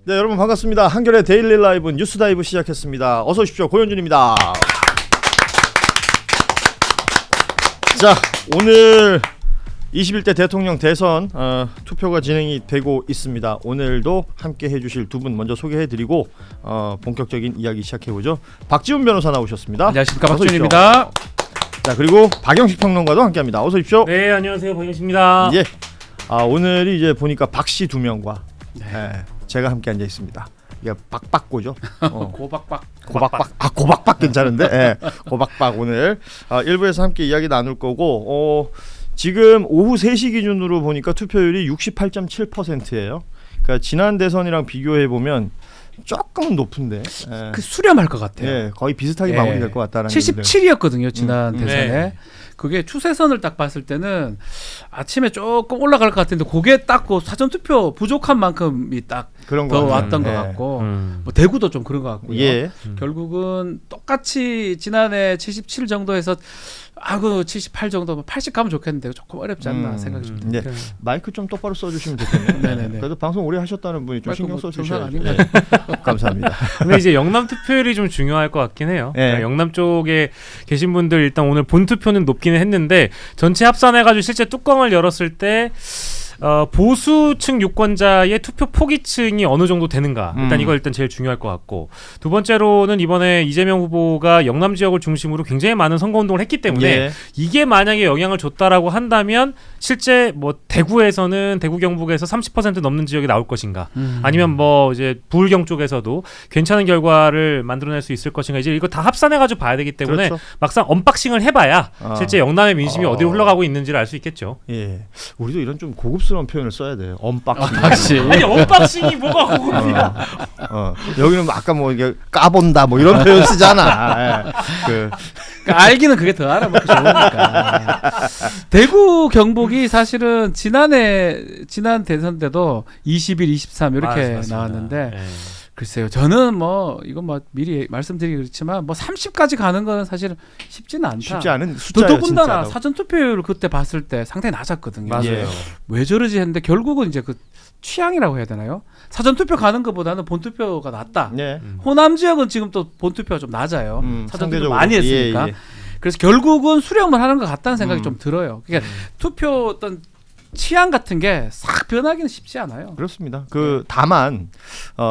네, 여러분 반갑습니다. 한겨레 데일리 라이브 뉴스 다이브 시작했습니다. 어서 오십시오. 고현준입니다. 자, 오늘 21대 대통령 대선 투표가 진행이 되고 있습니다. 오늘도 함께 해주실 두 분 먼저 소개해드리고 본격적인 이야기 시작해보죠. 박지훈 변호사 나오셨습니다. 안녕하십니까, 박지훈입니다. 자, 그리고 박영식 평론가도 함께합니다. 어서 오십시오. 네, 안녕하세요, 박영식입니다. 예. 오늘이 이제 보니까 박씨 두 명과 제가 함께 앉아 있습니다. 이게 박박고죠. 고박박. 고박박 괜찮은데. 예. 고박박 오늘 1부에서 함께 이야기 나눌 거고 지금 오후 3시 기준으로 보니까 투표율이 68.7%예요. 그러니까 지난 대선이랑 비교해 보면 조금은 높은데 그 수렴할 것 같아요. 예, 거의 비슷하게 마무리될 것 같다라는 77이었거든요 지난 대선에. 네. 그게 추세선을 딱 봤을 때는 아침에 조금 올라갈 것 같은데 그게 딱 그 사전투표 부족한 만큼이 딱 그런 더 거 왔던 것 같고 뭐 대구도 좀 그런 것 같고요. 예. 결국은 똑같이 지난해 77 정도에서 78 정도 80 가면 좋겠는데 조금 어렵지 않나 생각이 좀 네. 듭니다. 마이크 좀 똑바로 써주시면 좋겠네요. 네네네. 그래도 방송 오래 하셨다는 분이 좀 신경 써주셔야 아닌가요? 감사합니다. 근데 이제 영남 투표율이 좀 중요할 것 같긴 해요. 네. 그러니까 영남 쪽에 계신 분들 일단 오늘 본 투표는 높기는 했는데 전체 합산해가지고 실제 뚜껑을 열었을 때 보수층 유권자의 투표 포기층이 어느 정도 되는가 일단 이거 제일 중요할 것 같고, 두 번째로는 이번에 이재명 후보가 영남 지역을 중심으로 굉장히 많은 선거운동을 했기 때문에 예. 이게 만약에 영향을 줬다라고 한다면 실제 뭐 대구에서는 대구 경북에서 30% 넘는 지역이 나올 것인가, 아니면 뭐 이제 부울경 쪽에서도 괜찮은 결과를 만들어낼 수 있을 것인가, 이제 이거 다 합산해가지고 봐야 되기 때문에 그렇죠. 막상 언박싱을 해봐야 실제 영남의 민심이 어디로 흘러가고 있는지를 알 수 있겠죠. 예, 우리도 이런 좀 고급스러운 표현을 써야 돼요. 언박싱. 아니 언박싱이 뭐가 고급이야? 여기는 아까 뭐 이게 까본다 뭐 이런 표현 쓰잖아. 예. 그러니까 알기는 그게 더 알아먹기 좋으니까. 대구 경북이 사실은 지난 대선 때도 21, 23 이렇게 나왔는데 글쎄요. 저는 뭐 이건 뭐 미리 말씀드리기 그렇지만 뭐 30까지 가는 거는 사실 쉽지는 않다. 쉽지 않은 숫자예요. 더군다나 진짜로. 사전 투표율을 그때 봤을 때 상당히 낮았거든요. 맞아요. 예. 왜 저러지 했는데 결국은 이제 그 취향이라고 해야 되나요? 사전 투표 가는 것보다는 본 투표가 낫다. 예. 호남 지역은 지금 또 본 투표가 좀 낮아요. 사전 투표 상대적으로. 많이 했으니까. 예. 그래서 결국은 수렴을 하는 것 같다는 생각이 좀 들어요. 그러니까 투표 어떤 취향 같은 게 싹 변하기는 쉽지 않아요. 그렇습니다. 다만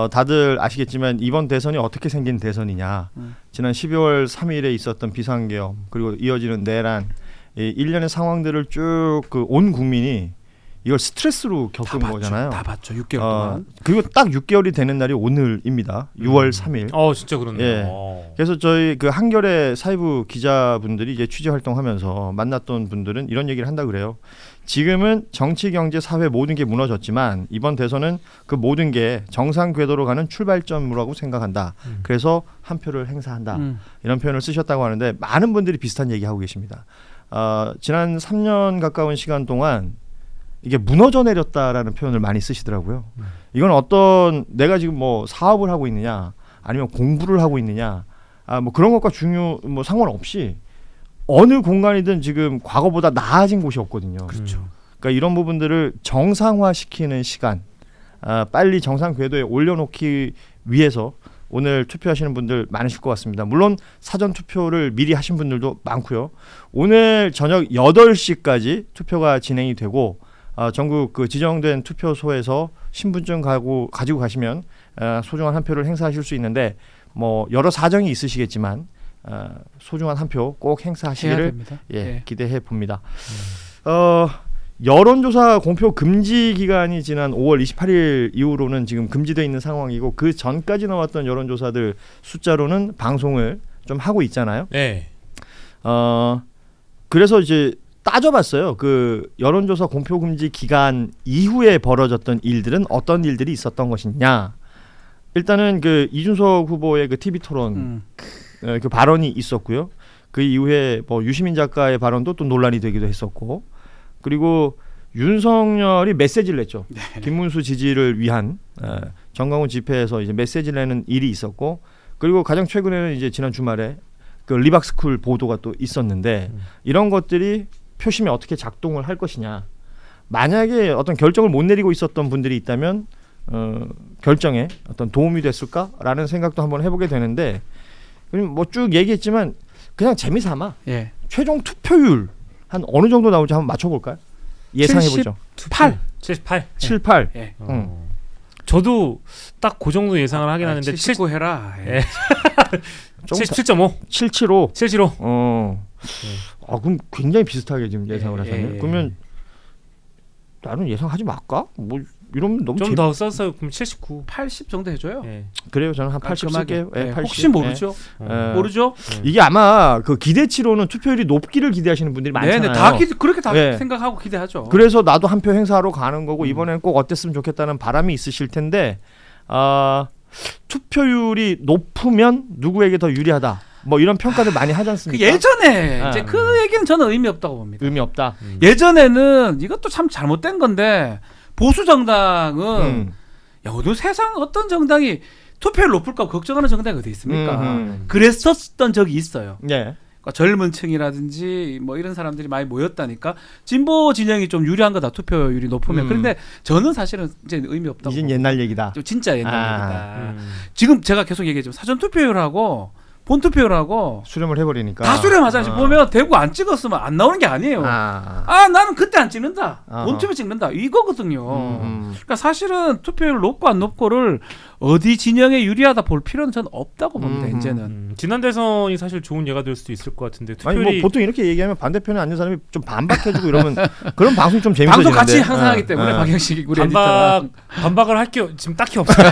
다들 아시겠지만 이번 대선이 어떻게 생긴 대선이냐. 지난 12월 3일에 있었던 비상계엄 그리고 이어지는 내란, 일련의 상황들을 쭉 온 국민이 이걸 스트레스로 겪은 거잖아요. 다 봤죠. 6개월 동안. 그리고 딱 6개월이 되는 날이 오늘입니다. 6월 3일. 진짜 그렇네요. 예. 그래서 저희 한겨레 사이부 기자분들이 이제 취재 활동하면서 만났던 분들은 이런 얘기를 한다 그래요. 지금은 정치, 경제, 사회 모든 게 무너졌지만 이번 대선은 그 모든 게 정상 궤도로 가는 출발점이라고 생각한다. 그래서 한 표를 행사한다. 이런 표현을 쓰셨다고 하는데 많은 분들이 비슷한 얘기하고 계십니다. 지난 3년 가까운 시간 동안 이게 무너져 내렸다라는 표현을 많이 쓰시더라고요. 이건 어떤 내가 지금 뭐 사업을 하고 있느냐 아니면 공부를 하고 있느냐 뭐 그런 것과 상관없이 어느 공간이든 지금 과거보다 나아진 곳이 없거든요. 그렇죠. 그러니까 이런 부분들을 정상화시키는 시간, 빨리 정상 궤도에 올려놓기 위해서 오늘 투표하시는 분들 많으실 것 같습니다. 물론 사전 투표를 미리 하신 분들도 많고요. 오늘 저녁 8시까지 투표가 진행이 되고 전국 지정된 투표소에서 신분증 가지고 가시면 소중한 한 표를 행사하실 수 있는데 뭐 여러 사정이 있으시겠지만 소중한 한 표 꼭 행사하시기를 기대해 봅니다. 여론조사 공표 금지 기간이 지난 5월 28일 이후로는 지금 금지되어 있는 상황이고 그 전까지 나왔던 여론조사들 숫자로는 방송을 좀 하고 있잖아요. 네. 그래서 이제 따져봤어요. 여론조사 공표 금지 기간 이후에 벌어졌던 일들은 어떤 일들이 있었던 것이냐. 일단은 이준석 후보의 TV 토론 그 발언이 있었고요. 그 이후에 뭐 유시민 작가의 발언도 또 논란이 되기도 했었고, 그리고 윤석열이 메시지를 냈죠. 김문수 지지를 위한 정강훈 집회에서 이제 메시지를 내는 일이 있었고, 그리고 가장 최근에는 이제 지난 주말에 리박스쿨 보도가 또 있었는데 이런 것들이 표심에 어떻게 작동을 할 것이냐. 만약에 어떤 결정을 못 내리고 있었던 분들이 있다면 결정에 어떤 도움이 됐을까라는 생각도 한번 해보게 되는데 뭐 쭉 얘기했지만 그냥 재미삼아 예. 최종 투표율 한 어느 정도 나올지 한번 맞춰볼까요? 예상해보죠. 8. 78. 7, 8. 예. 저도 딱 그 정도 예상을 하긴 하는데 79 해라. 예. 77.5. 775. 775. 그럼 굉장히 비슷하게 지금 예상을 하셨네요. 예. 그러면 나는 예상하지 말까? 뭐 이러면 너무 좀 더 써서 그럼 79. 80 정도 해줘요. 예. 그래요. 저는 한 80 쓸게요. 예, 80. 혹시 모르죠. 예. 모르죠. 이게 아마 그 기대치로는 투표율이 높기를 기대하시는 분들이 많잖아요. 네네 다 그렇게 다 예. 생각하고 기대하죠. 그래서 나도 한 표 행사하러 가는 거고 이번에는 꼭 어땠으면 좋겠다는 바람이 있으실 텐데 투표율이 높으면 누구에게 더 유리하다. 뭐 이런 평가들 많이 하지 그 않습니까? 예전에 아. 이제 그 얘기는 저는 의미 없다고 봅니다. 의미 없다. 예전에는 이것도 참 잘못된 건데 보수 정당은 야, 어느 세상 어떤 정당이 투표율 높을까 걱정하는 정당이 어디 있습니까? 그랬었던 적이 있어요. 예. 그러니까 젊은 층이라든지 뭐 이런 사람들이 많이 모였다니까 진보 진영이 좀 유리한 거다 투표율이 높으면. 그런데 저는 사실은 이제 의미 없다고. 이젠 옛날 얘기다. 좀 진짜 옛날 얘기다. 지금 제가 계속 얘기했지만 사전 투표율하고 본 투표율하고 수렴을 해버리니까. 다 수렴하잖아요. 보면 대구 안 찍었으면 안 나오는 게 아니에요. 나는 그때 안 찍는다. 본 투표 찍는다. 이거거든요. 그러니까 사실은 투표율 높고 안 높고를 어디 진영에 유리하다 볼 필요는 전 없다고 봅니다. 이제는. 지난 대선이 사실 좋은 예가 될 수도 있을 것 같은데 아니 투표율이 뭐 보통 이렇게 얘기하면 반대편에 앉는 사람이 좀 반박해주고 이러면 그런 방송 좀 재밌어지는데. 방송 같이 항상 하기 때문에 박영식 우리 에디터랑 반박을 할 게 지금 딱히 없어요.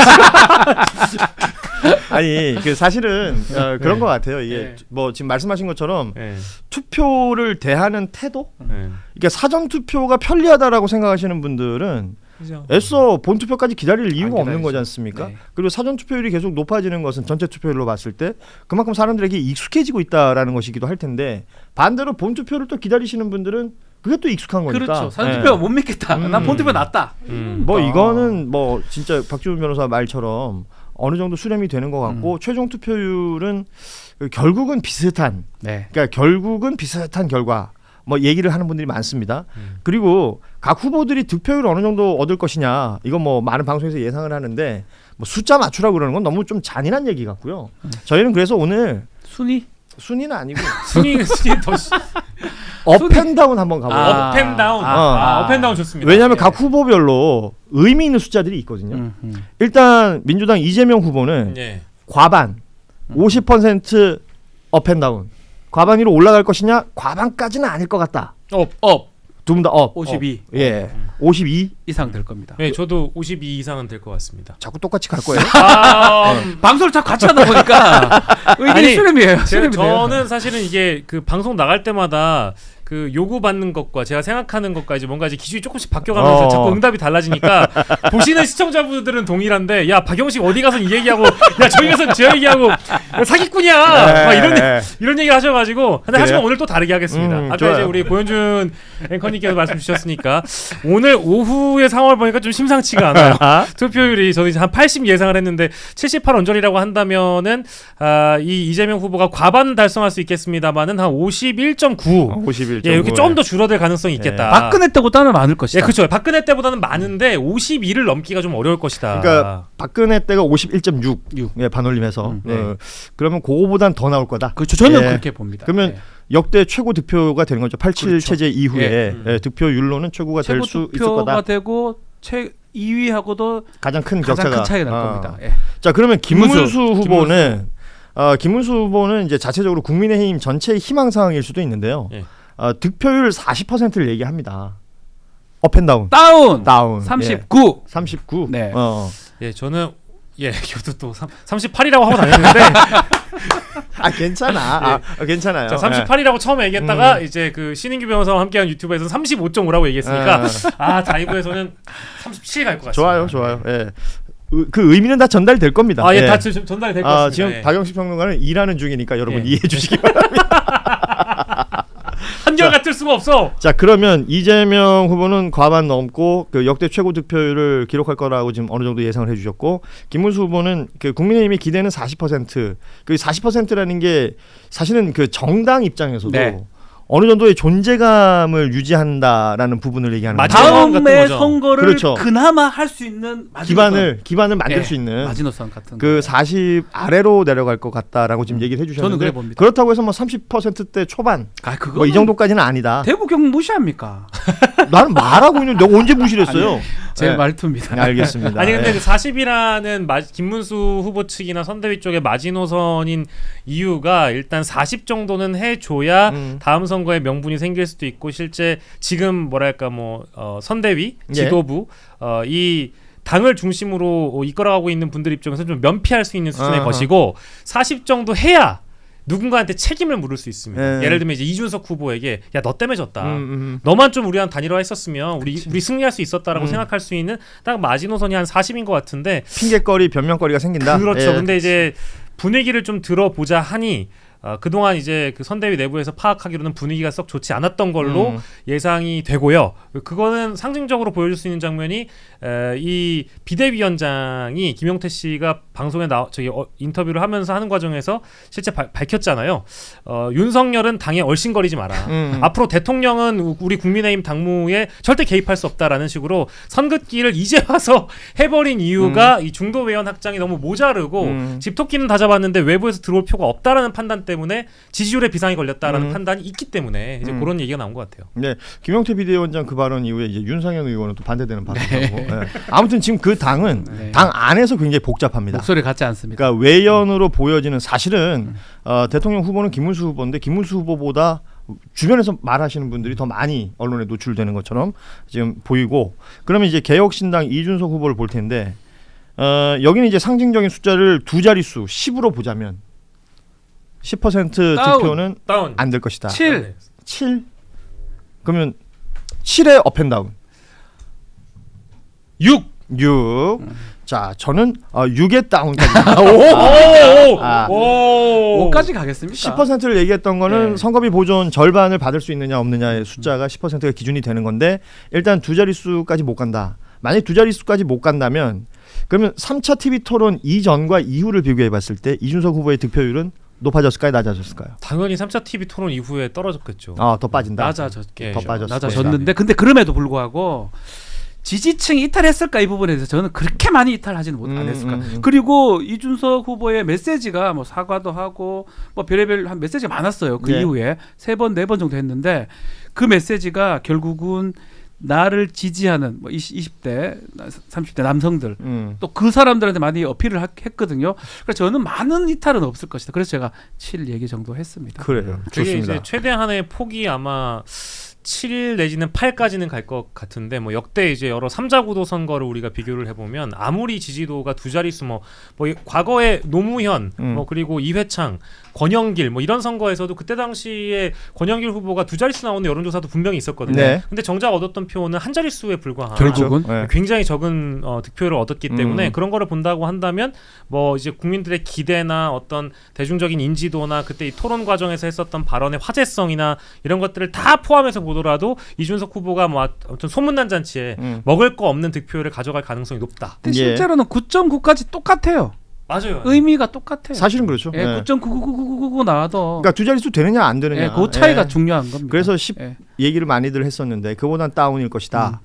아니 그 사실은 그런 네. 것 같아요. 이게 네. 뭐 지금 말씀하신 것처럼 네. 투표를 대하는 태도. 네. 그러니까 사전 투표가 편리하다라고 생각하시는 분들은 그죠. 애써 본 투표까지 기다릴 이유가 안 없는 기다리죠. 거지 않습니까? 네. 그리고 사전 투표율이 계속 높아지는 것은 전체 투표율로 봤을 때 그만큼 사람들에게 익숙해지고 있다라는 것이기도 할 텐데 반대로 본 투표를 또 기다리시는 분들은 그게 또 익숙한 거니까. 그렇죠. 사전 네. 투표가 못 믿겠다. 난 본 투표 낫다. 뭐 이거는 뭐 진짜 박지훈 변호사 말처럼 어느 정도 수렴이 되는 것 같고 최종 투표율은 결국은 비슷한. 네. 그러니까 결국은 비슷한 결과. 뭐 얘기를 하는 분들이 많습니다. 그리고 각 후보들이 득표율을 어느 정도 얻을 것이냐 이건 뭐 많은 방송에서 예상을 하는데 뭐 숫자 맞추라고 그러는 건 너무 좀 잔인한 얘기 같고요. 저희는 그래서 오늘 순위는 아니고 순위 더 업앤다운 한번 가보죠. 업앤다운. 업앤다운 좋습니다. 왜냐하면 각 후보별로 의미 있는 숫자들이 있거든요. 일단 민주당 이재명 후보는 예. 과반 50% 업앤다운. 과반 위로 올라갈 것이냐? 과반까지는 아닐 것 같다. 두 분 다 업. 52 예. 52 이상 될 겁니다. 네, 저도 52 이상은 될 것 같습니다. 자꾸 똑같이 갈 거예요. 방송을 자꾸 같이 하다 보니까 의견이 아니, 수렴이에요. 수렴이 돼요. 저는 사실은 이게 그 방송 나갈 때마다 그 요구받는 것과 제가 생각하는 것과 이제 뭔가 이제 기준이 조금씩 바뀌어가면서 자꾸 응답이 달라지니까 보시는 시청자분들은 동일한데 야 박영식 어디 가서 이 얘기하고 야 저기 가서 저 얘기하고 야, 사기꾼이야 막 이런 얘기 하셔가지고 근데 하지만 오늘 또 다르게 하겠습니다. 아까 좋아요. 이제 우리 고현준 앵커님께서 말씀 주셨으니까 오늘 오후의 상황을 보니까 좀 심상치가 않아요. 투표율이 저는 이제 한 80 예상을 했는데 78 언저리라고 한다면은 이 이재명 후보가 과반 달성할 수 있겠습니다만은 한 51.9 51. 예, 이렇게 좀 더 줄어들 가능성이 있겠다. 박근혜 때보다는 많을 것이다. 예, 그렇죠. 박근혜 때보다는 많은데 52를 넘기가 좀 어려울 것이다. 그러니까 박근혜 때가 51.6 예, 반올림해서 그러면 그거보단 더 나올 거다. 그렇죠. 저는 예. 그렇게 봅니다. 그러면 역대 최고 득표가 되는 거죠. 87 그렇죠. 체제 이후에 득표율로는 최고가 될 최고 수 있을 득표가 거다. 되고 2위하고도 가장 큰 가장 격차가 큰 차이가 날 겁니다. 예. 자, 그러면 김문수 후보는 김문수 후보는 이제 자체적으로 국민의힘 전체의 희망사항일 수도 있는데요. 예. 득표율 40%를 얘기합니다. 업앤다운. 다운. 39. 39. 네. 예, 저는 저도 또 38이라고 하고 다녔는데 괜찮아. 괜찮아요. 자, 38이라고 처음에 얘기했다가 이제 그 신인규 변호사와 함께한 유튜브에서는 35.5라고 얘기했으니까 다이브에서는 37 갈 것 같습니다. 좋아요. 예. 그 의미는 다 전달될 겁니다. 예, 다 전달이 될 것 같습니다. 지금 예. 박영식 평론가는 일하는 중이니까 여러분 이해해 주시기 바랍니다. 한결같을 수가 없어. 자, 그러면 이재명 후보는 과반 넘고 그 역대 최고 득표율을 기록할 거라고 지금 어느 정도 예상을 해주셨고, 김문수 후보는 그 국민의힘이 기대는 40%. 그 40%라는 게 사실은 그 정당 입장에서도 어느 정도의 존재감을 유지한다라는 부분을 얘기하는 거죠. 마지노선 같은 다음에 거죠. 선거를 그렇죠. 그나마 할 수 있는 마지노선. 기반을 만들 예, 수 있는 마지노선 같은 그 거. 40 아래로 내려갈 것 같다라고 지금 얘기를 저는 해주셨는데 그래 봅니다. 그렇다고 해서 뭐 30%대 초반 그거 뭐 이 정도까지는 아니다. 대구 경북 무시합니까? 나는 말하고 있는데 내가 언제 무시했어요? 제 네. 말투입니다. 알겠습니다. 아니 근데 예. 그 40이라는 김문수 후보 측이나 선대위 쪽의 마지노선인 이유가 일단 40 정도는 해줘야 다음 선거에 명분이 생길 수도 있고 실제 지금 뭐랄까 선대위 예. 지도부 이 당을 중심으로 이끌어가고 있는 분들 입장에서 좀 면피할 수 있는 수준의 아하. 것이고 40 정도 해야 누군가한테 책임을 물을 수 있습니다. 예. 예를 들면 이제 이준석 후보에게 야 너 때문에 졌다. 음. 너만 좀 우리랑 단일화했었으면 우리 승리할 수 있었다라고 생각할 수 있는 딱 마지노선이 한 40인 것 같은데 핑계거리 변명거리가 생긴다. 그렇죠. 예. 근데 이제 분위기를 좀 들어보자 하니 그동안 이제 그 선대위 내부에서 파악하기로는 분위기가 썩 좋지 않았던 걸로 예상이 되고요. 그거는 상징적으로 보여줄 수 있는 장면이 이 비대위원장이 김용태 씨가 방송에 인터뷰를 하면서 하는 과정에서 실제 밝혔잖아요. 윤석열은 당에 얼씬거리지 마라. 앞으로 대통령은 우리 국민의힘 당무에 절대 개입할 수 없다라는 식으로 선긋기를 이제 와서 해버린 이유가 이 중도 외연 확장이 너무 모자르고 집토끼는 다 잡았는데 외부에서 들어올 표가 없다라는 판단 때문에 지지율에 비상이 걸렸다라는 판단이 있기 때문에 이제 그런 얘기가 나온 것 같아요. 네, 김용태 비대위원장 그 발언 이후에 이제 윤상현 의원은 또 반대되는 발언이고. 네. 아무튼 지금 그 당은 네. 당 안에서 굉장히 복잡합니다. 목소리 같지 않습니다. 그러니까 외연으로 보여지는 사실은 대통령 후보는 김문수 후보인데 김문수 후보보다 주변에서 말하시는 분들이 더 많이 언론에 노출되는 것처럼 지금 보이고 그러면 이제 개혁신당 이준석 후보를 볼 텐데 여기는 이제 상징적인 숫자를 두 자릿수 10으로 보자면 10% 다운. 득표는 다운. 안 될 것이다. 7. 7? 그러면 7에 업앤다운 6. 6. 자, 저는 6에 다운까지. 오. 5까지 가겠습니까? 10%를 얘기했던 거는 네. 선거비 보존 절반을 받을 수 있느냐 없느냐의 숫자가 10%가 기준이 되는 건데 일단 두 자릿수까지 못 간다. 만약 두 자릿수까지 못 간다면 그러면 3차 TV 토론 이전과 이후를 비교해 봤을 때 이준석 후보의 득표율은 높아졌을까요? 낮아졌을까요? 당연히 3차 TV 토론 이후에 떨어졌겠죠. 더 빠진다. 낮아졌게. 더 빠졌을 낮아졌는데 근데 그럼에도 불구하고 지지층이 이탈했을까 이 부분에 대해서 저는 그렇게 많이 이탈하지는 안 했을까. 그리고 이준석 후보의 메시지가 뭐 사과도 하고 뭐 별의별 한 메시지가 많았어요. 그 네. 이후에 3번 4번 정도 했는데 그 메시지가 결국은 나를 지지하는 뭐 20대 30대 남성들 또 그 사람들한테 많이 어필을 했거든요. 그래서 저는 많은 이탈은 없을 것이다. 그래서 제가 7 얘기 정도 했습니다. 그래요. 그게 좋습니다. 이제 최대한의 폭이 아마 7 내지는 8까지는 갈 것 같은데 뭐 역대 이제 여러 3자 구도 선거를 우리가 비교를 해보면 아무리 지지도가 두 자릿수 뭐 과거에 노무현 뭐 그리고 이회창 권영길 뭐 이런 선거에서도 그때 당시에 권영길 후보가 두 자릿수 나오는 여론조사도 분명히 있었거든요. 네. 근데 정작 얻었던 표는 한 자릿수에 불과한 결국은 네. 굉장히 적은 득표를 얻었기 때문에 그런 거를 본다고 한다면 뭐 이제 국민들의 기대나 어떤 대중적인 인지도나 그때 이 토론 과정에서 했었던 발언의 화제성이나 이런 것들을 다 포함해서 보더라도 이준석 후보가 뭐 아무튼 소문난 잔치에 먹을 거 없는 득표를 가져갈 가능성이 높다. 근데 예. 실제로는 9.9까지 똑같아요. 맞아요. 의미가 똑같아요. 사실은 그렇죠. 예, 네. 9.99999 나와도 그러니까 두 자릿수 되느냐 안 되느냐. 예, 그 차이가 예. 중요한 겁니다. 그래서 10 예. 얘기를 많이들 했었는데 그보단 다운일 것이다.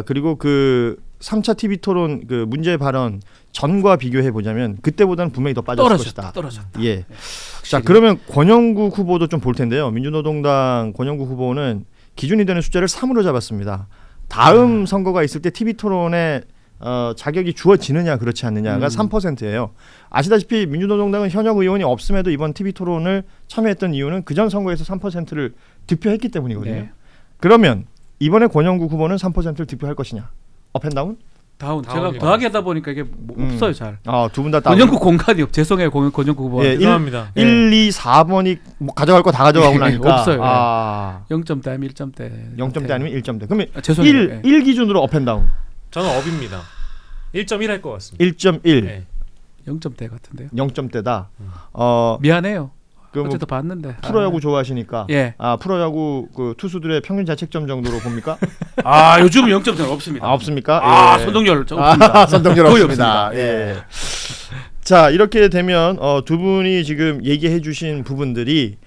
그리고 그 3차 TV 토론 그 문제 발언 전과 비교해 보자면 그때보다는 분명히 더 빠졌을 것이다. 떨어졌다. 예. 자, 그러면 권영구 후보도 좀 볼 텐데요. 민주노동당 권영구 후보는 기준이 되는 숫자를 3으로 잡았습니다. 다음 선거가 있을 때 TV 토론에 자격이 주어지느냐 그렇지 않느냐가 3%예요. 아시다시피 민주노동당은 현역 의원이 없음에도 이번 TV 토론을 참여했던 이유는 그전 선거에서 3%를 득표했기 때문이거든요. 네. 그러면 이번에 권영구 후보는 3%를 득표할 것이냐? 업앤다운? 다운. 제가 다운이요. 더하기 하다 보니까 이게 뭐 없어요 잘. 두 분 다 다운. 권영구 공간이 없. 죄송해요 권영구 후보. 예, 죄송합니다. 1, 2, 4번이 뭐 가져갈 거 다 가져가고 예, 나니까 없어요. 0점대 0점대 아니면 1점대. 0점대 아니면 1점대. 그러면 죄송해요. 1 기준으로 업앤다운. 저는 업입니다. 1.1 할 것 같습니다. 1.1. 네. 0점대 같은데요. 0점대다. 미안해요. 그 뭐 어쨌든 봤는데. 프로야구 좋아하시니까 예. 프로야구 그 투수들의 평균 자책점 정도로 봅니까? 요즘은 0점대는 없습니다. 없습니까? 예. 선동열 없습니다. 선동열 거의 없습니다. 예. 자, 이렇게 되면 두 분이 지금 얘기해 주신 부분들이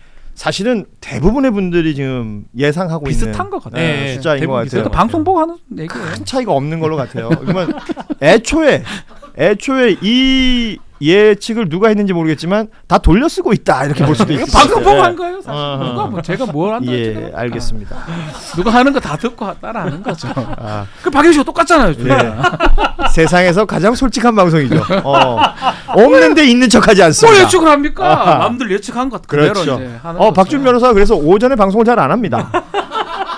사실은 대부분의 분들이 지금 예상하고 비슷한 있는 것 같아요. 네, 숫자인 것 대부분 같아요. 비슷한 그러니까 것 방송 보고 하는 얘기예요. 큰 차이가 없는 걸로 같아요. 그러면 애초에 이 예측을 누가 했는지 모르겠지만 다 돌려쓰고 있다 이렇게 볼 수도 있어요. 방송 보고 한 거예요. 사실. 어허. 누가 뭐 제가 뭘 한다. 예, 알겠습니다. 누가 하는 거 다 듣고 따라하는 거죠. 아, 그 박영식도 똑같잖아요. 세상에서 가장 솔직한 방송이죠. 없는데 있는 척하지 않습니다. 뭘 예측을 합니까? 아하. 남들 예측한 것 그대로 그렇죠. 이제 하는 거죠. 박준 변호사 그래서 오전에 방송을 잘 안 합니다.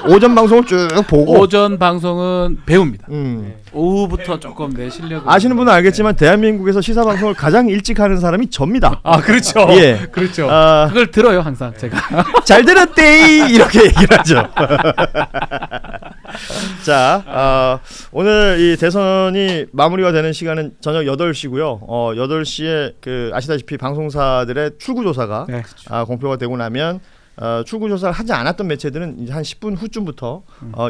오전 방송을 쭉 보고 오전 방송은 배웁니다. 음. 오후부터 조금 내 실력을 아시는 분은 알겠지만 대한민국에서 시사 방송을 가장 일찍 하는 사람이 접니다. 아 그렇죠. 예. 그렇죠. 그걸 들어요 항상 제가. 잘 들었대 이렇게 얘기를 하죠. 자, 오늘 이 대선이 마무리가 되는 시간은 저녁 8시고요. 8시에 그 아시다시피 방송사들의 출구 조사가 네. 공표가 되고 나면 출구 조사를 하지 않았던 매체들은 이제 한 10분 후쯤부터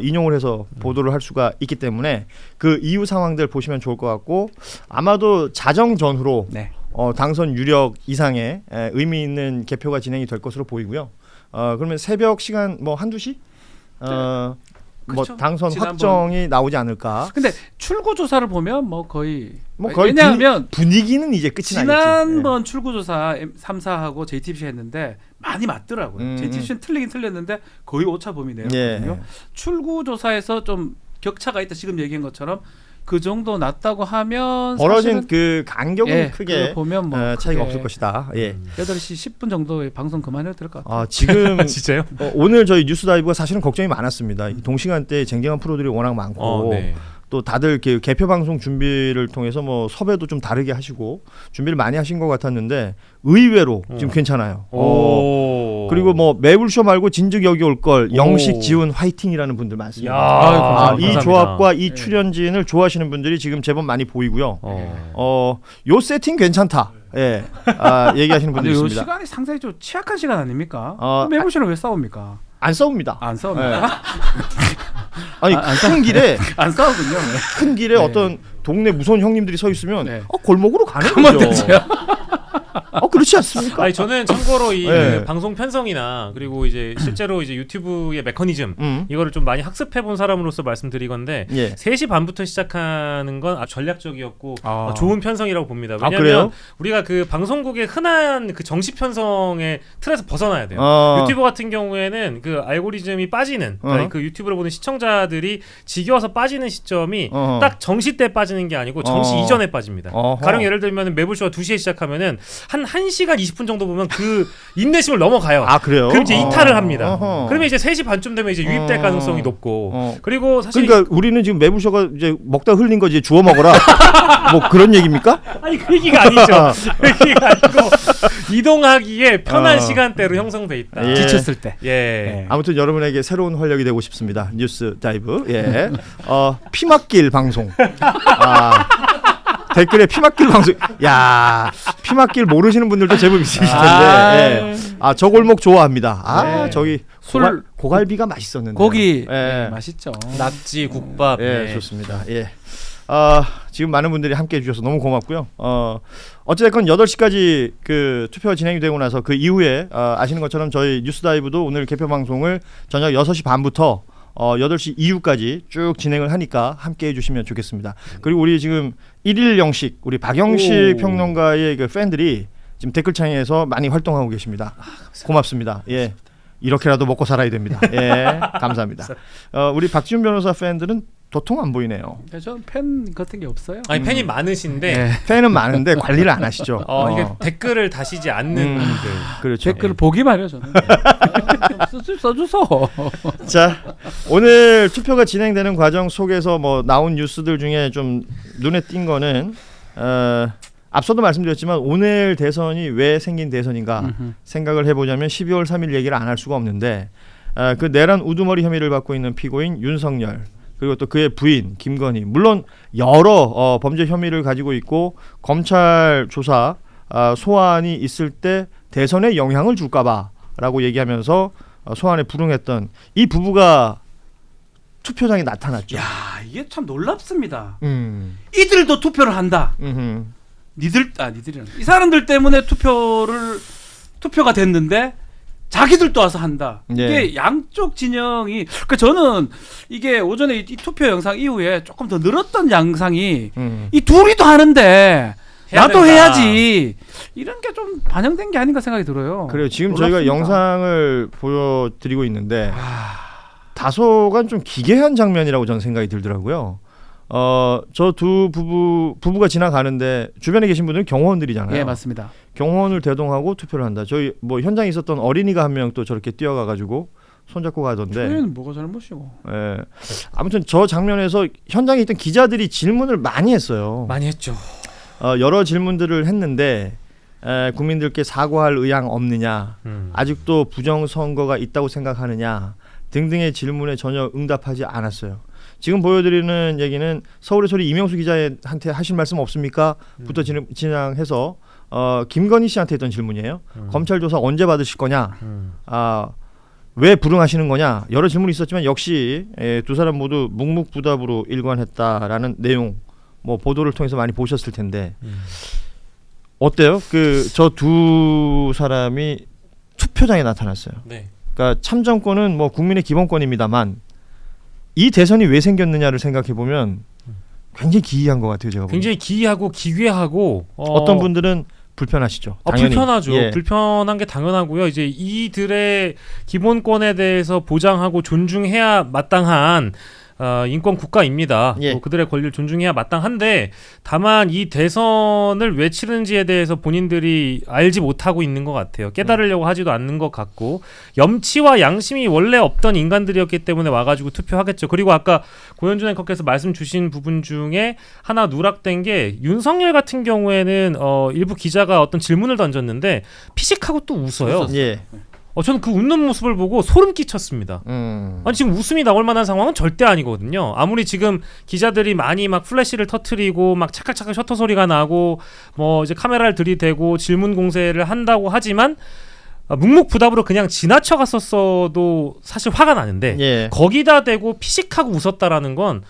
인용을 해서 보도를 할 수가 있기 때문에 그 이후 상황들 보시면 좋을 것 같고 아마도 자정 전후로 네. 당선 유력 이상의 의미 있는 개표가 진행이 될 것으로 보이고요. 그러면 새벽 시간 뭐 한두 시? 뭐 그렇죠. 당선 지난번- 확정이 나오지 않을까? 근데 출구 조사를 보면 뭐 거의 거의 왜냐하면 분위기는 이제 끝이 나겠지. 지난번 출구조사 3사하고 JTBC 했는데 많이 맞더라고요. JTBC는 틀리긴 틀렸는데 거의 오차 범위 내였거든요. 출구조사에서 좀 격차가 있다 지금 얘기한 것처럼 그 정도 났다고 하면 벌어진 그 간격은 크게 그걸 보면 뭐 차이가 크게 없을 것이다. 예. 8시 10분 정도의 방송 그만해도 될 것 같아요. 지금 진짜요? 오늘 저희 뉴스다이브가 사실은 걱정이 많았습니다. 이 동시간대에 쟁쟁한 프로들이 워낙 많고 네. 또 다들 이렇게 개표 방송 준비를 통해서 뭐 섭외도 좀 다르게 하시고 준비를 많이 하신 것 같았는데 의외로 지금 괜찮아요. 오. 그리고 뭐 매불쇼 말고 진즉 여기 올 걸 오. 영식 지훈 화이팅이라는 분들 많습니다. 아이고, 이 감사합니다. 조합과 이 네. 출연진을 좋아하시는 분들이 지금 제법 많이 보이고요. 어. 요 세팅 괜찮다. 예. 얘기하시는 분들이 근데 이 있습니다. 시간이 상당히 좀 취약한 시간 아닙니까? 어, 매부쇼는 왜 싸웁니까? 안 싸웁니다. 안 싸웁니까? 아니 큰 길에 안 싸우군요. 네. 큰 길에 네. 어떤 동네 무서운 형님들이 서 있으면 네. 골목으로 가는 그러면 거죠. 되죠. 그렇지 않습니까? 아니 저는 참고로 이 네. 방송 편성이나 그리고 이제 실제로 이제 유튜브의 메커니즘 음. 이거를 좀 많이 학습해 본 사람으로서 말씀드리건데 예. 3시 반부터 시작하는 건 아주 전략적이었고 아. 좋은 편성이라고 봅니다. 아, 왜냐하면 그래요? 우리가 그 방송국의 흔한 그 정시 편성의 틀에서 벗어나야 돼요. 유튜브 같은 경우에는 그 알고리즘이 빠지는 그러니까 그 유튜브를 보는 시청자들이 지겨워서 빠지는 시점이 딱 정시 때 빠지는 게 아니고 정시 이전에 빠집니다. 가령 예를 들면 매불쇼가 2시에 시작하면은 한 1시간 20분 정도 보면 그 인내심을 넘어가요. 아 그래요? 그럼 이제 이탈을 합니다. 어허. 그러면 이제 3시 반쯤 되면 이제 유입될 가능성이 높고 그리고 사실 그러니까 우리는 지금 매부쇼가 이제 먹다 흘린 거 이제 주워 먹어라 뭐 그런 얘기입니까? 아니 그 얘기가 아니죠. 그 얘기가 아니고 이동하기에 편한 시간대로 형성돼 있다. 예. 지쳤을 때. 예. 네. 아무튼 여러분에게 새로운 활력이 되고 싶습니다. 뉴스 다이브. 예. 피막길 방송. 댓글에 피막길 방송. 야, 피막길 모르시는 분들도 제법 있으실 텐데. 예. 저 골목 좋아합니다. 네. 저기 술 고갈비가 맛있었는데. 고기 예. 네, 맛있죠. 낙지 국밥. 예, 네. 좋습니다. 예. 지금 많은 분들이 함께 해주셔서 너무 고맙고요. 어찌됐건 8시까지 그 투표가 진행이 되고 나서 그 이후에 아시는 것처럼 저희 뉴스다이브도 오늘 개표 방송을 저녁 6시 반부터 8시 이후까지 쭉 진행을 하니까 함께 해주시면 좋겠습니다. 그리고 우리 지금 1일 영식 우리 박영식 평론가의 그 팬들이 지금 댓글창에서 많이 활동하고 계십니다. 고맙습니다. 예. 이렇게라도 먹고 살아야 됩니다. 예, 감사합니다. 우리 박지훈 변호사 팬들은 도통 안 보이네요. 저는 팬 같은 게 없어요. 아니 팬이 많으신데 네. 팬은 많은데 관리를 안 하시죠. 이게 댓글을 다시지 않는 분들. 그렇죠. 댓글을 보기만 해요 저는. 써주소. 자, 오늘 투표가 진행되는 과정 속에서 뭐 나온 뉴스들 중에 좀 눈에 띈 거는 앞서도 말씀드렸지만 오늘 대선이 왜 생긴 대선인가 생각을 해보자면 12월 3일 얘기를 안 할 수가 없는데 그 내란 우두머리 혐의를 받고 있는 피고인 윤석열 그리고 또 그의 부인 김건희 물론 여러 범죄 혐의를 가지고 있고 검찰 조사 소환이 있을 때 대선에 영향을 줄까봐라고 얘기하면서 소환에 불응했던 이 부부가 투표장에 나타났죠. 야 이게 참 놀랍습니다. 음. 이들도 투표를 한다. 니들이란 이 사람들 때문에 투표가 됐는데 자기들도 와서 한다. 예. 이게 양쪽 진영이 그러니까 저는 이게 오전에 이 투표 영상 이후에 조금 더 늘었던 양상이 이 둘이 더 하는데 나도 된다. 해야지 이런 게 좀 반영된 게 아닌가 생각이 들어요. 그래요. 지금 놀랍습니다. 저희가 영상을 보여드리고 있는데 다소간 좀 기괴한 장면이라고 저는 생각이 들더라고요. 저 두 부부가 지나가는데 주변에 계신 분들은 경호원들이잖아요. 예, 맞습니다. 경호원을 대동하고 투표를 한다. 저희 뭐 현장에 있었던 어린이가 한 명 또 저렇게 뛰어가가지고 손잡고 가던데. 저희는 뭐가 잘못이고. 예. 아무튼 저 장면에서 현장에 있던 기자들이 질문을 많이 했어요. 많이 했죠. 여러 질문들을 했는데 국민들께 사과할 의향 없느냐, 아직도 부정선거가 있다고 생각하느냐 등등의 질문에 전혀 응답하지 않았어요. 지금 보여드리는 얘기는 서울의 소리 이명수 기자한테 하실 말씀 없습니까? 부터 진행해서 김건희 씨한테 했던 질문이에요. 검찰 조사 언제 받으실 거냐? 왜 불응하시는 거냐? 여러 질문이 있었지만 역시 두 사람 모두 묵묵부답으로 일관했다라는 내용 뭐 보도를 통해서 많이 보셨을 텐데 어때요? 그 저 두 사람이 투표장에 나타났어요. 네. 그러니까 참정권은 뭐 국민의 기본권입니다만 이 대선이 왜 생겼느냐를 생각해 보면 굉장히 기이한 것 같아요. 제가 보기엔. 굉장히 기이하고 기괴하고 어떤 분들은 불편하시죠. 당연히. 불편하죠. 예. 불편한 게 당연하고요. 이제 이들의 기본권에 대해서 보장하고 존중해야 마땅한 인권 국가입니다. 예. 또 그들의 권리를 존중해야 마땅한데 다만 이 대선을 왜 치르는지에 대해서 본인들이 알지 못하고 있는 것 같아요. 깨달으려고 하지도 않는 것 같고 염치와 양심이 원래 없던 인간들이었기 때문에 와가지고 투표하겠죠. 그리고 아까 고현준 앵커께서 말씀 주신 부분 중에 하나 누락된 게 윤석열 같은 경우에는 일부 기자가 어떤 질문을 던졌는데 피식하고 또 웃어요. 예. 저는 그 웃는 모습을 보고 소름 끼쳤습니다. 아니 지금 웃음이 나올 만한 상황은 절대 아니거든요. 아무리 지금 기자들이 많이 막 플래시를 터트리고 막 차깍차깍 셔터 소리가 나고 뭐 이제 카메라를 들이대고 질문 공세를 한다고 하지만 묵묵부답으로 그냥 지나쳐 갔었어도 사실 화가 나는데 예. 거기다 대고 피식하고 웃었다라는 건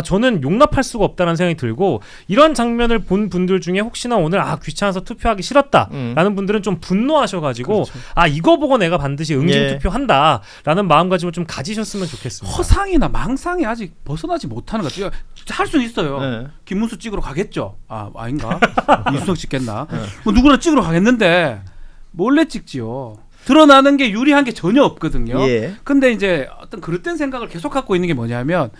저는 용납할 수가 없다는 생각이 들고 이런 장면을 본 분들 중에 혹시나 오늘 귀찮아서 투표하기 싫었다라는 분들은 좀 분노하셔가지고 그렇죠. 이거 보고 내가 반드시 응징 예. 투표한다라는 마음가짐을 좀 가지셨으면 좋겠습니다. 허상이나 망상이 아직 벗어나지 못하는 것 같아요. 할 수는 있어요. 네. 김문수 찍으러 가겠죠. 아닌가? 이수석 찍겠나? 뭐 누구나 찍으러 가겠는데 몰래 찍지요. 드러나는 게 유리한 게 전혀 없거든요. 예. 근데 이제 어떤 그릇된 생각을 계속 갖고 있는 게 뭐냐면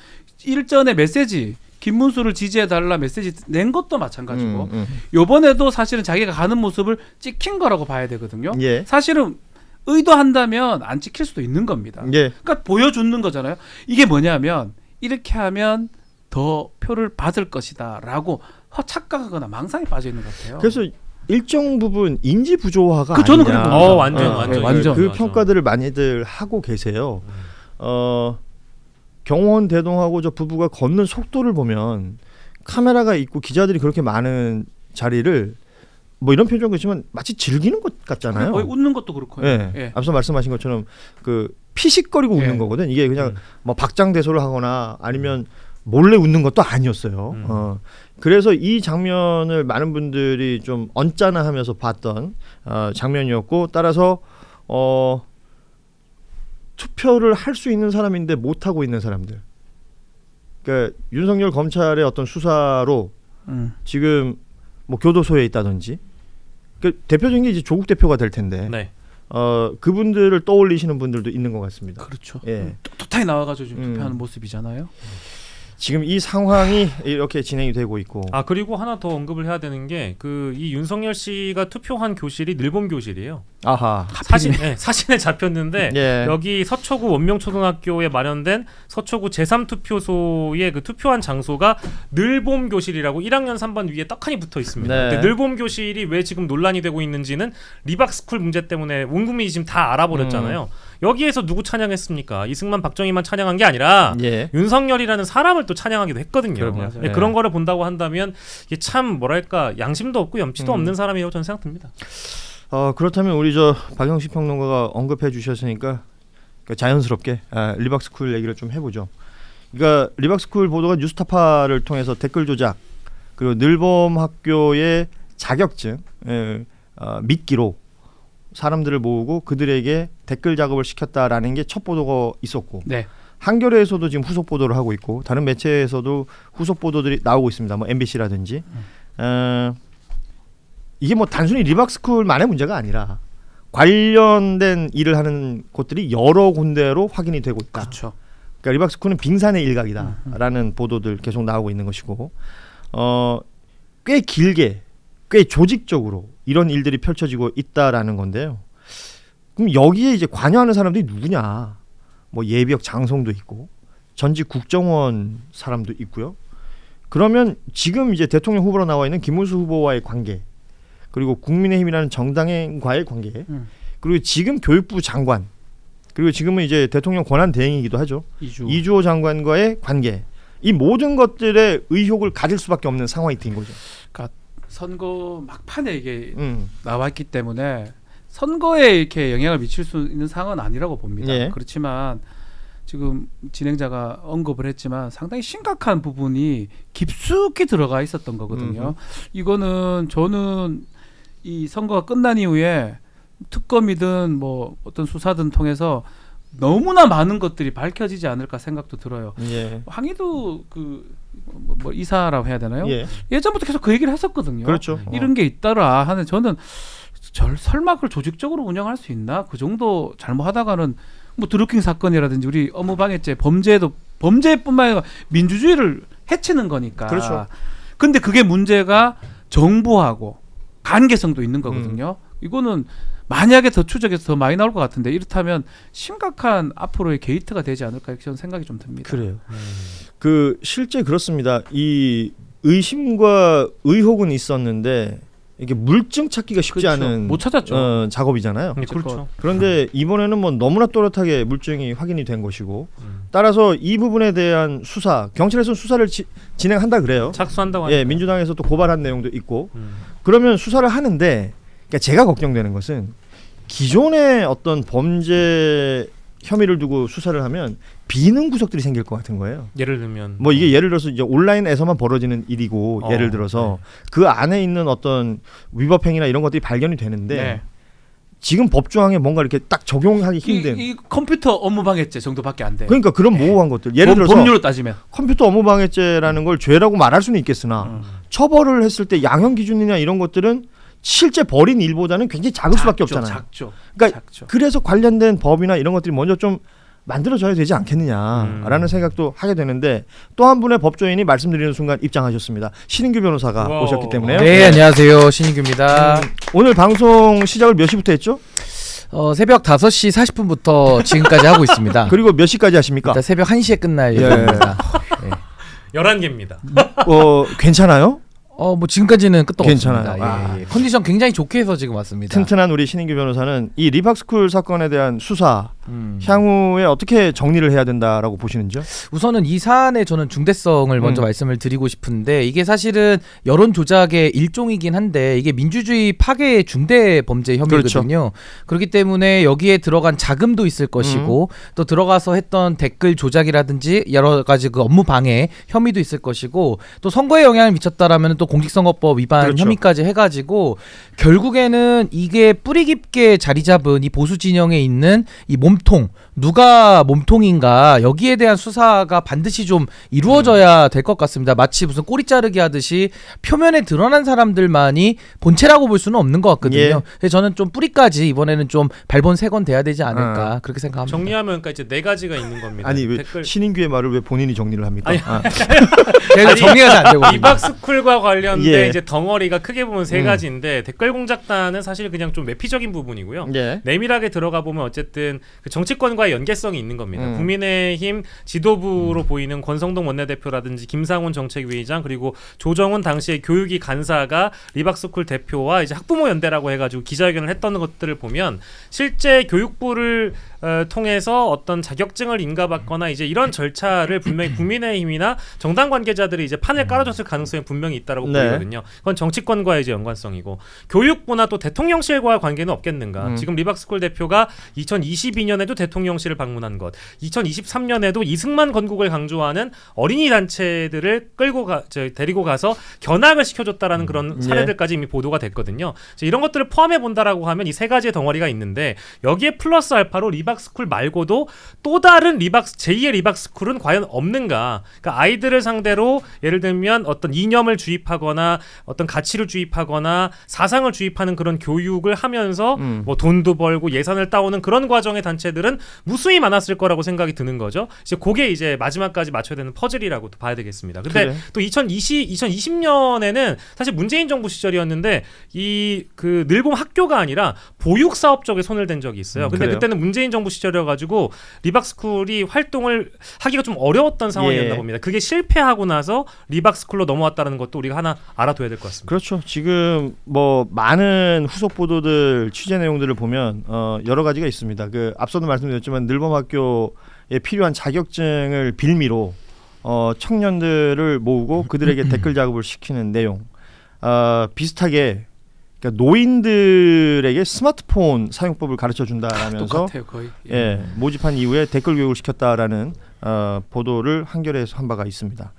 일전에 메시지 김문수를 지지해달라 메시지 낸 것도 마찬가지고 요번에도 사실은 자기가 가는 모습을 찍힌 거라고 봐야 되거든요. 예. 사실은 의도한다면 안 찍힐 수도 있는 겁니다. 예. 그러니까 보여주는 거잖아요. 이게 뭐냐면 이렇게 하면 더 표를 받을 것이다 라고 착각하거나 망상에 빠져 있는 것 같아요. 그래서 일정 부분 인지 부조화가 저는 아니냐. 그렇게 봅니다. 완전. 완전. 그 평가들을 많이들 하고 계세요. 경호원 대동하고 저 부부가 걷는 속도를 보면 카메라가 있고 기자들이 그렇게 많은 자리를 뭐 이런 표현 그렇지만 마치 즐기는 것 같잖아요. 거의 웃는 것도 그렇고요. 예. 예. 앞서 말씀하신 것처럼 그 피식거리고 웃는 예. 거거든. 이게 그냥 뭐 박장대소를 하거나 아니면 몰래 웃는 것도 아니었어요. 그래서 이 장면을 많은 분들이 좀 언짢아하면서 봤던 장면이었고 따라서 투표를 할 수 있는 사람인데 못 하고 있는 사람들. 그러니까 윤석열 검찰의 어떤 수사로 지금 뭐 교도소에 있다든지. 그러니까 대표적인 게 이제 조국 대표가 될 텐데. 네. 그분들을 떠올리시는 분들도 있는 것 같습니다. 그렇죠. 예. 떳떳하게 나와가지고 지금 투표하는 모습이잖아요. 지금 이 상황이 이렇게 진행이 되고 있고. 그리고 하나 더 언급을 해야 되는 게 이 윤석열 씨가 투표한 교실이 늘봄 교실이에요. 아하. 사진에 잡혔는데 예. 여기 서초구 원명초등학교에 마련된 서초구 제3투표소의 그 투표한 장소가 늘봄 교실이라고 1학년 3반 위에 떡하니 붙어 있습니다. 네. 근데 늘봄 교실이 왜 지금 논란이 되고 있는지는 리박스쿨 문제 때문에 온 국민이 지금 다 알아버렸잖아요. 여기에서 누구 찬양했습니까? 이승만, 박정희만 찬양한 게 아니라 예. 윤석열이라는 사람을 또 찬양하기도 했거든요. 그럼요. 네, 그런 거를 본다고 한다면 이게 참 뭐랄까 양심도 없고 염치도 없는 사람이라고 저는 생각됩니다. 그렇다면 우리 저 박영식 평론가가 언급해 주셨으니까 자연스럽게 리박스쿨 얘기를 좀 해보죠. 그러니까 리박스쿨 보도가 뉴스타파를 통해서 댓글 조작 그리고 늘봄 학교의 자격증 미끼로 사람들을 모으고 그들에게 댓글 작업을 시켰다라는 게 첫 보도가 있었고 네. 한겨레에서도 지금 후속 보도를 하고 있고 다른 매체에서도 후속 보도들이 나오고 있습니다. 뭐 MBC라든지 이게 뭐 단순히 리박스쿨만의 문제가 아니라 관련된 일을 하는 곳들이 여러 군데로 확인이 되고 있다. 그렇죠. 그러니까 리박스쿨은 빙산의 일각이다라는 보도들 계속 나오고 있는 것이고 꽤 길게 꽤 조직적으로 이런 일들이 펼쳐지고 있다라는 건데요. 그럼 여기에 이제 관여하는 사람들이 누구냐? 뭐 예비역 장성도 있고 전직 국정원 사람도 있고요. 그러면 지금 이제 대통령 후보로 나와 있는 김문수 후보와의 관계, 그리고 국민의힘이라는 정당과의 관계, 그리고 지금 교육부 장관, 그리고 지금은 이제 대통령 권한 대행이기도 하죠. 이주호 장관과의 관계, 이 모든 것들의 의혹을 가질 수밖에 없는 상황이 된 거죠. 그러니까 선거 막판에 이게 나왔기 때문에 선거에 이렇게 영향을 미칠 수 있는 상황은 아니라고 봅니다. 예. 그렇지만 지금 진행자가 언급을 했지만 상당히 심각한 부분이 깊숙이 들어가 있었던 거거든요. 이거는 저는 이 선거가 끝난 이후에 특검이든 뭐 어떤 수사든 통해서 너무나 많은 것들이 밝혀지지 않을까 생각도 들어요. 예. 황희도 뭐 이사라고 해야 되나요? 예. 예전부터 계속 그 얘기를 했었거든요. 그렇죠. 이런 게 있더라 하는 저는 설마 그걸 조직적으로 운영할 수 있나? 그 정도 잘못하다가는 뭐 드루킹 사건이라든지 우리 업무방해죄 범죄뿐만 아니라 민주주의를 해치는 거니까. 그렇죠. 근데 그게 문제가 정부하고 관계성도 있는 거거든요. 이거는 만약에 더 추적해서 더 많이 나올 것 같은데 이렇다면 심각한 앞으로의 게이트가 되지 않을까 이렇게 저는 생각이 좀 듭니다. 그래요. 그 실제 그렇습니다. 이 의심과 의혹은 있었는데 이게 물증 찾기가 쉽지 그렇죠. 않은 못 찾았죠. 작업이잖아요. 그렇죠. 그런데 이번에는 뭐 너무나 또렷하게 물증이 확인이 된 것이고 따라서 이 부분에 대한 수사, 경찰에서 수사를 진행한다 그래요. 착수한다고 하니까. 예, 민주당에서 또 고발한 내용도 있고 그러면 수사를 하는데 그러니까 제가 걱정되는 것은 기존의 어떤 범죄 혐의를 두고 수사를 하면 비는 구석들이 생길 것 같은 거예요. 예를 들면 뭐 이게 예를 들어서 이제 온라인에서만 벌어지는 일이고 예를 들어서 그 안에 있는 어떤 위법 행위나 이런 것들이 발견이 되는데 네. 지금 법조항에 뭔가 이렇게 딱 적용하기 힘든 이 컴퓨터 업무방해죄 정도밖에 안 돼. 그러니까 그런 모호한 것들 예를 들어서 법률로 따지면 컴퓨터 업무방해죄라는 걸 죄라고 말할 수는 있겠으나 처벌을 했을 때 양형 기준이나 이런 것들은 실제 벌인 일보다는 굉장히 작을 수밖에 없잖아요. 작죠. 그러니까 작죠. 그래서 관련된 법이나 이런 것들이 먼저 좀 만들어져야 되지 않겠느냐라는 생각도 하게 되는데 또 한 분의 법조인이 말씀드리는 순간 입장하셨습니다. 신인규 변호사가 와우. 오셨기 때문에요. 네, 안녕하세요. 신인규입니다. 오늘 방송 시작을 몇 시부터 했죠? 새벽 5시 40분부터 지금까지 하고 있습니다. 그리고 몇 시까지 하십니까? 일단 새벽 1시에 끝날 예. 예정입니다. 네. 11개입니다. 괜찮아요? 뭐 지금까지는 끄떡 괜찮아요. 없습니다. 예. 컨디션 굉장히 좋게 해서 지금 왔습니다. 튼튼한 우리 신인규 변호사는 이 리박스쿨 사건에 대한 수사 향후에 어떻게 정리를 해야 된다라고 보시는지요? 우선은 이 사안의 저는 중대성을 먼저 말씀을 드리고 싶은데 이게 사실은 여론 조작의 일종이긴 한데 이게 민주주의 파괴의 중대 범죄 혐의거든요. 그렇죠. 그렇기 때문에 여기에 들어간 자금도 있을 것이고 또 들어가서 했던 댓글 조작이라든지 여러 가지 그 업무 방해 혐의도 있을 것이고 또 선거에 영향을 미쳤다라면 또 공직선거법 위반 그렇죠. 혐의까지 해가지고 결국에는 이게 뿌리 깊게 자리 잡은 이 보수 진영에 있는 이 몸통 누가 몸통인가 여기에 대한 수사가 반드시 좀 이루어져야 될 것 같습니다. 마치 무슨 꼬리 자르기 하듯이 표면에 드러난 사람들만이 본체라고 볼 수는 없는 것 같거든요. 예. 그래서 저는 좀 뿌리까지 이번에는 좀 발본색원 돼야 되지 않을까 그렇게 생각합니다. 정리하면 그러니까 이제 4가지가 있는 겁니다. 아니 왜 댓글 신인규의 말을 왜 본인이 정리를 합니까? 제가 정리가 잘 안 되고 리박스쿨과 관련된 예. 이제 덩어리가 크게 보면 3가지인데 댓글 공작단은 사실 그냥 좀 외피적인 부분이고요. 예. 내밀하게 들어가 보면 어쨌든 그 정치권과의 연계성이 있는 겁니다. 음. 국민의힘 지도부로 보이는 권성동 원내대표라든지 김상훈 정책위의장 그리고 조정훈 당시의 교육위 간사가 리박스쿨 대표와 이제 학부모 연대라고 해가지고 기자회견을 했던 것들을 보면 실제 교육부를 통해서 어떤 자격증을 인가받거나 이제 이런 절차를 분명히 국민의힘이나 정당 관계자들이 이제 판을 깔아줬을 가능성이 분명히 있다라고 네. 보이거든요. 그건 정치권과의 이제 연관성이고 교육부나 또 대통령실과의 관계는 없겠는가. 지금 리박스쿨 대표가 2022년에도 대통령실을 방문한 것, 2023년에도 이승만 건국을 강조하는 어린이 단체들을 데리고 가서 견학을 시켜줬다라는 그런 사례들까지 이미 보도가 됐거든요. 이런 것들을 포함해 본다라고 하면 이 세 가지의 덩어리가 있는데 여기에 플러스 알파로 리박스쿨 말고도 또 다른 제2의 리박스쿨은 과연 없는가? 그러니까 아이들을 상대로 예를 들면 어떤 이념을 주입하거나 어떤 가치를 주입하거나 사상을 주입하는 그런 교육을 하면서 뭐 돈도 벌고 예산을 따오는 그런 과정의 단체들은 무수히 많았을 거라고 생각이 드는 거죠. 이제 그게 이제 마지막까지 맞춰야 되는 퍼즐이라고 또 봐야 되겠습니다. 근데 그래. 또 2020년에는 사실 문재인 정부 시절이었는데 이 그 늘봄 학교가 아니라 보육 사업 쪽에 손을 댄 적이 있어요. 근데 그래요? 그때는 문재인 정부 시절이어가지고 리박스쿨이 활동을 하기가 좀 어려웠던 상황이었나 봅니다. 그게 실패하고 나서 리박스쿨로 넘어왔다는 것도 우리가 하나 알아둬야 될 것 같습니다. 그렇죠. 지금 뭐 많은 후속 보도들 취재 내용들을 보면 여러 가지가 있습니다. 그 앞서도 말씀드렸지만 늘봄학교에 필요한 자격증을 빌미로 청년들을 모으고 그들에게 댓글 작업을 시키는 내용. 비슷하게 그러니까 노인들에게 스마트폰 사용법을 가르쳐 준다라면서 똑같아요 거의. 예, 모집한 이후에 댓글 교육을 시켰다라는 보도를 한겨레에서 한 바가 있습니다.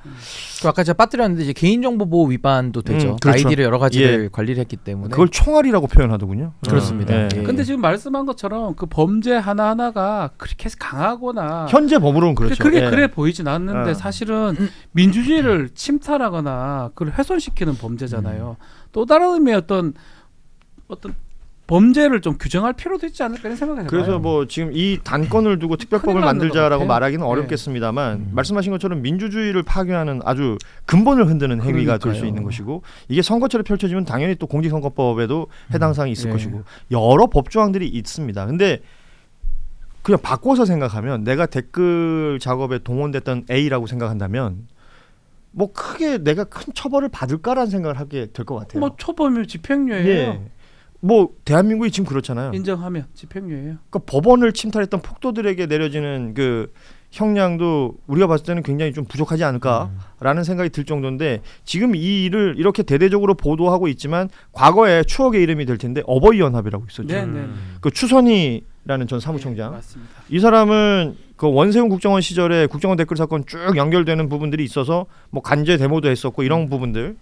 그 아까 제가 빠뜨렸는데 이제 개인정보보호 위반도 되죠. 그렇죠. 아이디를 여러 가지를 관리를 했기 때문에. 그걸 총알이라고 표현하더군요. 그렇습니다. 예. 예. 근데 지금 말씀한 것처럼 그 범죄 하나하나가 그렇게 강하거나 현재 법으로는 그렇죠. 그게 예. 그래 보이진 않는데 사실은 민주주의를 침탈하거나 그걸 훼손시키는 범죄잖아요. 또 다른 의미의 어떤 범죄를 좀 규정할 필요도 있지 않을까 이런 생각이 해봐요. 그래서 뭐 지금 이 단건을 두고 특별법을 큰일 나는 것 만들자라고 같아요. 말하기는 네. 어렵겠습니다만 말씀하신 것처럼 민주주의를 파괴하는 아주 근본을 흔드는 행위가 될 수 그러니까요. 있는 것이고 이게 선거철에 펼쳐지면 당연히 또 공직선거법에도 해당 사항이 있을 예. 것이고 여러 법조항들이 있습니다. 근데 그냥 바꿔서 생각하면 내가 댓글 작업에 동원됐던 A라고 생각한다면 뭐 크게 내가 큰 처벌을 받을까라는 생각을 하게 될 것 같아요. 뭐 초범이면 집행유예예요. 예. 뭐 대한민국이 지금 그렇잖아요. 인정하면 집행유예예요. 그러니까 법원을 침탈했던 폭도들에게 내려지는 그 형량도 우리가 봤을 때는 굉장히 좀 부족하지 않을까라는 생각이 들 정도인데 지금 이 일을 이렇게 대대적으로 보도하고 있지만 과거에 추억의 이름이 될 텐데 어버이 연합이라고 있었죠. 네, 네. 그 추선희라는 전 사무총장. 맞습니다. 이 사람은 그 원세훈 국정원 시절에 국정원 댓글 사건 쭉 연결되는 부분들이 있어서 뭐 간제 데모도 했었고 이런 부분들.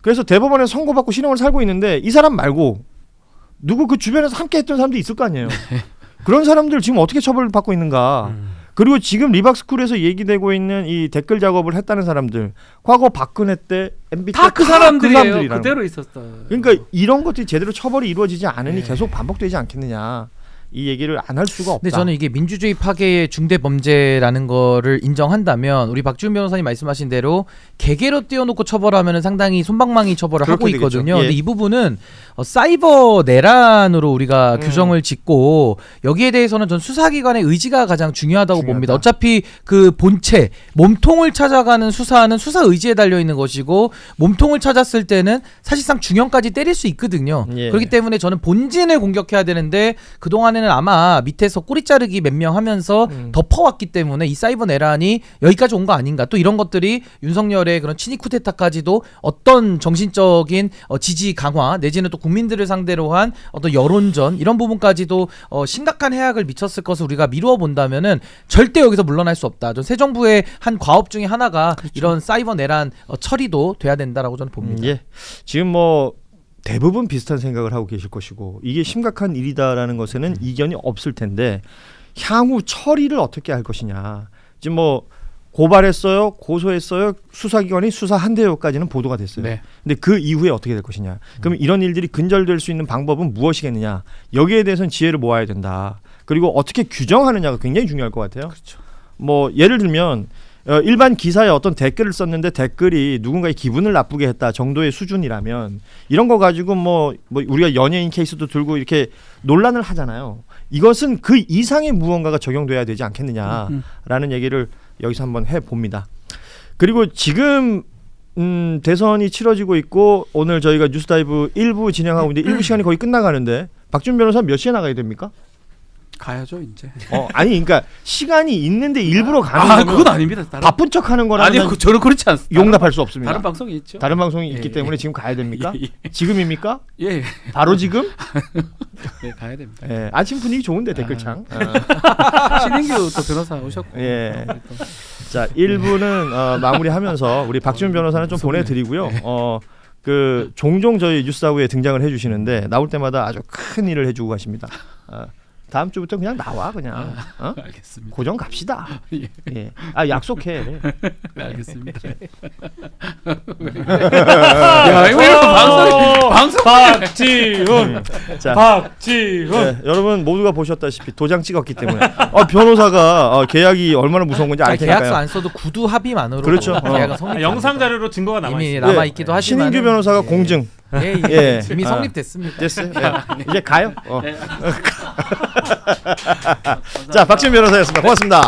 그래서 대법원에 선고받고 실형을 살고 있는데 이 사람 말고 누구 그 주변에서 함께 했던 사람도 있을 거 아니에요. 그런 사람들 지금 어떻게 처벌받고 있는가. 그리고 지금 리박스쿨에서 얘기되고 있는 이 댓글 작업을 했다는 사람들 과거 박근혜 때 MB 때 다 그 사람들이에요. 사람들이라는 그대로 있었다. 그러니까 이런 것들이 제대로 처벌이 이루어지지 않으니 네. 계속 반복되지 않겠느냐. 이 얘기를 안 할 수가 없다. 근데 저는 이게 민주주의 파괴의 중대 범죄라는 거를 인정한다면 우리 박지훈 변호사님 말씀하신 대로 개개로 띄워놓고 처벌하면 상당히 솜방망이 처벌을 하고 그렇게 있거든요. 되겠죠. 예. 근데 이 부분은 사이버 내란으로 우리가 규정을 짓고 여기에 대해서는 전 수사기관의 의지가 가장 중요하다고 중요하다. 봅니다. 어차피 그 본체 몸통을 찾아가는 수사는 수사 의지에 달려 있는 것이고 몸통을 찾았을 때는 사실상 중형까지 때릴 수 있거든요. 예. 그렇기 때문에 저는 본진을 공격해야 되는데 그동안에는 아마 밑에서 꼬리 자르기 몇 명 하면서 덮어왔기 때문에 이 사이버 내란이 여기까지 온 거 아닌가. 또 이런 것들이 윤석열의 그런 친이 쿠데타까지도 어떤 정신적인 지지 강화 내지는 또 국민들을 상대로 한 어떤 여론전 이런 부분까지도 심각한 해악을 미쳤을 것을 우리가 미루어 본다면은 절대 여기서 물러날 수 없다. 전 새 정부의 한 과업 중에 하나가 이런 사이버 내란 처리도 돼야 된다라고 저는 봅니다. 예. 지금 뭐 대부분 비슷한 생각을 하고 계실 것이고 이게 심각한 일이다라는 것에는 이견이 없을 텐데 향후 처리를 어떻게 할 것이냐. 지금 뭐 고발했어요, 고소했어요, 수사기관이 수사한대요까지는 보도가 됐어요. 네. 근데 그 이후에 어떻게 될 것이냐. 그럼 이런 일들이 근절될 수 있는 방법은 무엇이겠느냐. 여기에 대해서는 지혜를 모아야 된다. 그리고 어떻게 규정하느냐가 굉장히 중요할 것 같아요. 그렇죠. 뭐 예를 들면 일반 기사에 어떤 댓글을 썼는데 댓글이 누군가의 기분을 나쁘게 했다 정도의 수준이라면 이런 거 가지고 뭐 우리가 연예인 케이스도 들고 이렇게 논란을 하잖아요. 이것은 그 이상의 무언가가 적용돼야 되지 않겠느냐라는 얘기를 여기서 한번 해봅니다. 그리고 지금 대선이 치러지고 있고 오늘 저희가 뉴스다이브 1부 진행하고 있는데 1부 시간이 거의 끝나가는데 박준 변호사 몇 시에 나가야 됩니까? 가야죠 이제. 아니 그러니까 시간이 있는데 일부러 가는 아 거면 그건 아닙니다. 바쁜 척하는 거라면 아니요 저는 그렇지 않습니다. 용납할 수 없습니다. 다른 방송이 있죠. 다른 방송이 있기 예, 때문에 예. 지금 가야 됩니까? 예, 지금입니까? 예, 바로 지금? 네, 가야 됩니다. 예. 아침 분위기 좋은데 댓글창. 신인규 또 변호사 오셨고. 예. 자 1부는 마무리하면서 우리 박지훈 변호사는 좀 무섭네. 보내드리고요. 그 종종 저희 뉴스하우에 등장을 해주시는데 나올 때마다 아주 큰 일을 해주고 가십니다. 다음 주부터 그냥 나와 그냥. 알겠습니다. 고정 갑시다. 예. 예. 아 약속해. 네, 알겠습니다. 야 이거 방송 박지훈 자. 박지훈 네, 여러분 모두가 보셨다시피 도장 찍었기 때문에 변호사가 계약이 얼마나 무서운 건지 알 테니까요. 계약서 안 써도 구두 합의만으로 그렇죠. 계약은 성립. 영상 자료로 증거가 남아 이미 있어요. 남아 있기도 하지만 신인규 변호사가 공증. 예, 예. 예. 이미 아. 성립됐습니다. 됐어요. 예. 이제 가요. 자 박지훈 변호사였습니다. 고맙습니다.